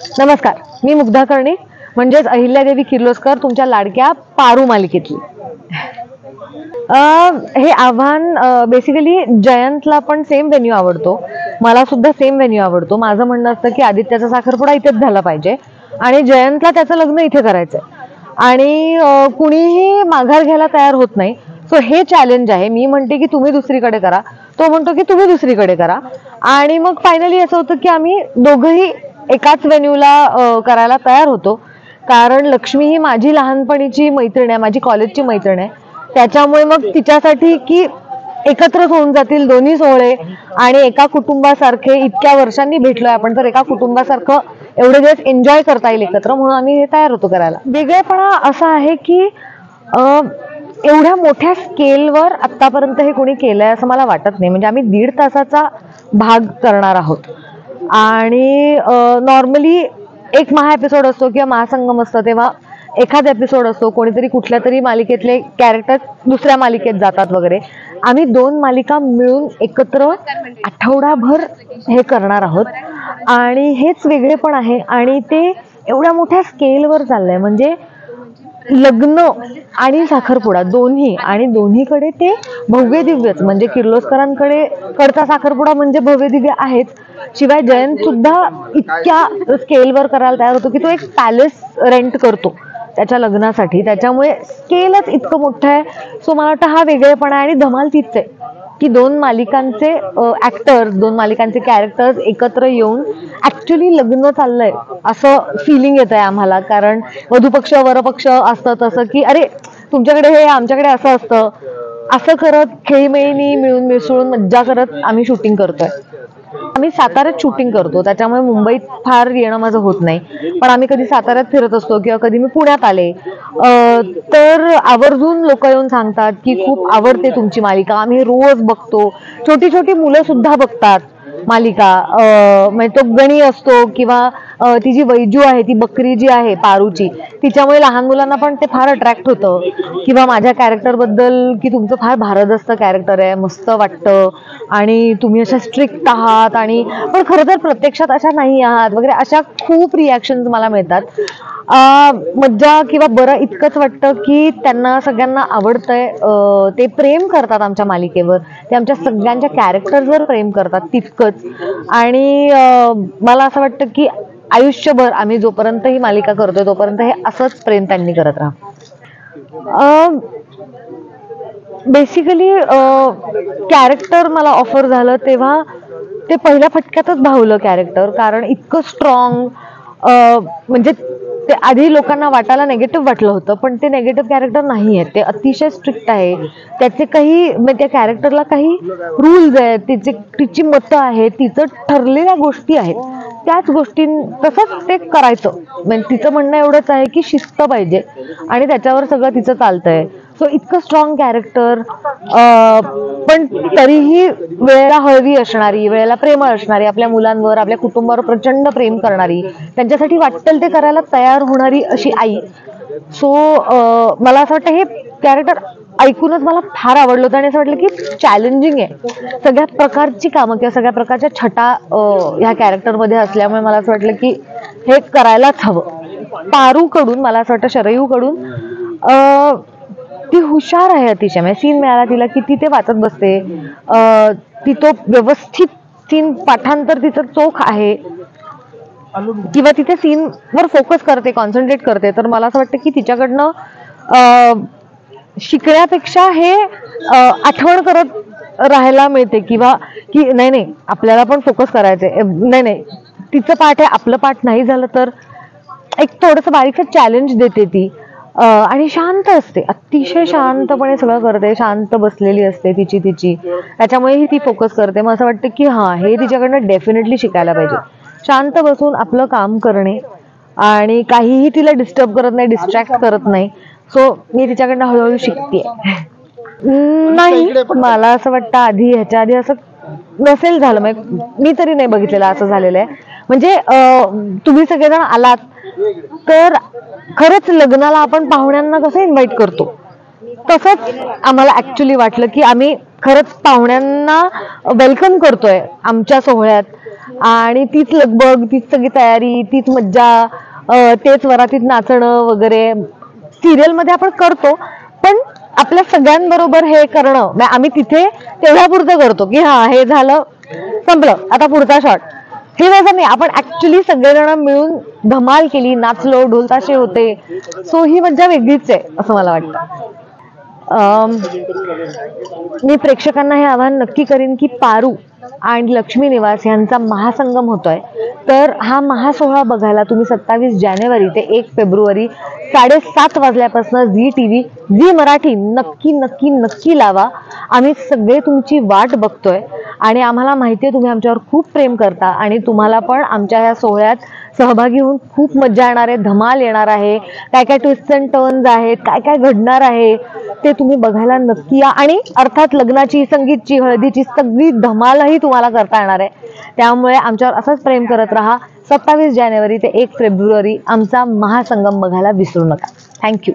नमस्कार, मी मुग्धा कर्णिक म्हणजेच अहिल्यादेवी किर्लोस्कर, तुमच्या लाडक्या पारू मालिकेतली. हे आव्हान बेसिकली जयंतला पण सेम व्हेन्यू आवडतो, मला सुद्धा सेम व्हेन्यू आवडतो. माझं म्हणणं असतं की आदित्याचा साखरपुडा इथेच झाला पाहिजे आणि जयंतला त्याचं लग्न इथे करायचंय आणि कुणीही माघार घ्यायला तयार होत नाही. सो हे चॅलेंज आहे. मी म्हणते की तुम्ही दुसरीकडे करा, तो म्हणतो की तुम्ही दुसरीकडे करा आणि मग फायनली असं होतं की आम्ही दोघंही एकाच व्हेन्यूला करायला तयार होतो. कारण लक्ष्मी ही माझी लहानपणीची मैत्रीण आहे, माझी कॉलेजची मैत्रीण आहे. त्याच्यामुळे मग तिच्यासाठी की एकत्रच होऊन जातील दोन्ही सोहळे आणि एका कुटुंबासारखे इतक्या वर्षांनी भेटलोय आपण, तर एका कुटुंबासारखं एवढे दिवस एन्जॉय करता येईल एकत्र, म्हणून आम्ही हे तयार होतो करायला. वेगळेपणा असा आहे की एवढ्या मोठ्या स्केलवर आतापर्यंत हे कोणी केलंय असं मला वाटत नाही. म्हणजे आम्ही 1.5 तासाचा भाग करणार आहोत आणि नॉर्मली एक महा एपिसोड असतो किंवा महासंगम असतो, तेव्हा एखादा एपिसोड असतो, कोणीतरी कुठल्या तरी मालिकेतले कॅरेक्टर दुसऱ्या मालिकेत जातात वगैरे. आम्ही 2 मालिका मिळून एकत्र आठवडाभर हे करणार आहोत आणि हेच वेगळेपण आहे आणि ते एवढ्या मोठ्या स्केलवर चाललंय. म्हणजे लग्न आणि साखरपुडा दोन्ही, आणि दोन्हीकडे ते भव्य दिव्यच. म्हणजे किर्लोस्करांकडे कडचा साखरपुडा म्हणजे भव्य दिव्य आहेच, शिवाय जयंत सुद्धा इतक्या स्केलवर करायला तयार होतो की तो एक पॅलेस रेंट करतो त्याच्या लग्नासाठी. त्याच्यामुळे स्केलच इतकं मोठं आहे. सो मला वाटतं हा वेगळेपणा आहे आणि धमाल तीच आहे की 2 मालिकांचे ऍक्टर्स, 2 मालिकांचे कॅरेक्टर्स एकत्र येऊन ऍक्च्युली लग्न चाललंय असं फिलिंग येत आहे आम्हाला. कारण वधूपक्ष वरपक्ष असतं तसं की अरे तुमच्याकडे हे आमच्याकडे असं असतं, असं करत खेळीमेळीनी मिळून मिसळून मज्जा करत आम्ही शूटिंग करतोय. आम्ही साताऱ्यात शूटिंग करतो, त्याच्यामुळे मुंबईत फार येणं माझं होत नाही. पण आम्ही कधी साताऱ्यात फिरत असतो किंवा कधी मी पुण्यात आले तर आवर्जून लोक येऊन सांगतात की खूप आवडते तुमची मालिका, आम्ही रोज बघतो. छोटी छोटी मुलं सुद्धा बघतात मालिका. म्हणजे तो गणी असतो किंवा ती जी वैजू आहे, ती बकरी जी आहे पारूची, तिच्यामुळे लहान मुलांना पण ते फार अट्रॅक्ट होतं. किंवा माझ्या कॅरेक्टर बद्दल की तुमचं फार भारदस्त कॅरेक्टर आहे, मस्त वाटतं आणि तुम्ही अशा स्ट्रिक्ट आहात आणि पण खरं तर प्रत्यक्षात अशा नाही आहात वगैरे, अशा खूप रिॲक्शन्स मला मिळतात. मज्जा किंवा बरं इतकंच वाटतं की त्यांना सगळ्यांना आवडतंय, ते प्रेम करतात आमच्या मालिकेवर, ते आमच्या सगळ्यांच्या कॅरेक्टर्सवर प्रेम करतात तितकंच. आणि मला असं वाटतं की आयुष्यभर आम्ही जोपर्यंत ही मालिका करतोय तोपर्यंत हे असंच प्रेम त्यांनी करत राहा. बेसिकली कॅरेक्टर मला ऑफर झालं तेव्हा ते पहिल्या फटक्यातच भावलं कॅरेक्टर. कारण इतकं स्ट्रॉंग, म्हणजे ते आधी लोकांना वाटायला नेगेटिव्ह वाटलं होतं, पण ते नेगेटिव्ह कॅरेक्टर नाही आहे. ते अतिशय स्ट्रिक्ट आहे. त्याचे काही म्हणजे त्या कॅरेक्टरला काही रूल्स आहेत, तिची मतं आहेत, तिचं ठरलेल्या गोष्टी आहेत, त्याच गोष्टी तसंच ते करायचं. म्हणजे तिचं म्हणणं एवढंच आहे की शिस्त पाहिजे आणि त्याच्यावर सगळं तिचं चालतंय. सो इतकं स्ट्रॉंग कॅरेक्टर, पण तरीही वेळेला हळवी असणारी, वेळेला प्रेमळ असणारी, आपल्या मुलांवर आपल्या कुटुंबावर प्रचंड प्रेम करणारी, त्यांच्यासाठी वाटेल ते करायला तयार होणारी अशी आई. सो मला असं वाटतं हे कॅरेक्टर ऐकूनच मला फार आवडलं होतं आणि असं वाटलं की चॅलेंजिंग आहे. सगळ्या प्रकारची कामं किंवा सगळ्या प्रकारच्या छटा ह्या कॅरेक्टरमध्ये असल्यामुळे मला असं वाटलं की हे करायलाच हवं. पारूकडून मला असं वाटतं, शरयूकडून ती हुशार आहे अतिशय. म्हणजे सीन मिळाला तिला की ती ते वाचत बसते, ती तो व्यवस्थित सीन पाठांतर तिचं चोख आहे किंवा तिथे सीनवर फोकस करते, कॉन्सन्ट्रेट करते. तर मला असं वाटतं की तिच्याकडनं शिकण्यापेक्षा हे आठवण करत राहायला मिळते किंवा की नाही नाही आपल्याला पण फोकस करायचंय, नाही नाही तिचं पाठ आहे, आपलं पाठ नाही झालं तर एक थोडंसं बारीकचं चॅलेंज देते ती. आणि शांत असते, अतिशय शांतपणे सगळं करते, शांत बसलेली असते तिची. त्याच्यामुळेही ती फोकस करते. मग असं वाटतं की हां, हे तिच्याकडनं डेफिनेटली शिकायला पाहिजे. शांत बसून आपलं काम करणे आणि काहीही तिला डिस्टर्ब करत नाही, डिस्ट्रॅक्ट करत नाही. सो मी तिच्याकडनं हळूहळू शिकते. नाही, मला असं वाटतं ह्याच्या आधी असं नसेल झालं, मी तरी नाही बघितलेलं असं झालेलं आहे. म्हणजे तुम्ही सगळेजण आलात तर खरंच लग्नाला आपण पाहुण्यांना कसं इन्व्हाइट करतो तसंच आम्हाला ऍक्च्युली वाटलं की आम्ही खरंच पाहुण्यांना वेलकम करतोय आमच्या सोहळ्यात. आणि तीच लगबग, तीच सगळी तयारी, तीच मज्जा, तेच वरातीत नाचणं वगैरे सिरियल मध्ये आपण करतो, पण आपल्या सगळ्यांबरोबर हे करणं आम्ही तिथे तेवढ्यापुरतं करतो की हा हे झालं संपलं आता पुढचा शॉट. हे तसं नाही, आपण ऍक्च्युली सगळेजण मिळून धमाल केली, नाचलो, ढोलताशे होते. सो ही मज्जा वेगळीच आहे असं मला वाटतं. मी प्रेक्षकांना हे आवाहन नक्की करीन की पारू आणि लक्ष्मी निवास यांचा महासंगम होतोय, तर हा महासोहळा बघायला तुम्ही 27 जानेवारी ते 1 फेब्रुवारी 7:30 वाजल्यापासून झी TV, झी मराठी नक्की नक्की नक्की लावा. आम्ही सगळे तुमची वाट बघतोय आणि आम्हाला माहिती आहे तुम्ही आमच्यावर खूप प्रेम करता आणि तुम्हाला पण आमच्या ह्या सोहळ्यात सहभागी होऊन खूप मज्जा येणार आहे, धमाल येणार आहे. काय काय ट्विस्ट अँड टर्न्स आहेत, काय काय घडणार आहे ते तुम्ही बघायला नक्की या. आणि अर्थात लग्नाची, संगीतची, हळदीची सगळी धमालही तुम्हाला करता येणार आहे. त्यामुळे आमच्यावर असंच प्रेम करत राहा. 27 जानेवारी ते 1 फेब्रुवारी आमचा महासंगम बघायला विसरू नका. थँक्यू.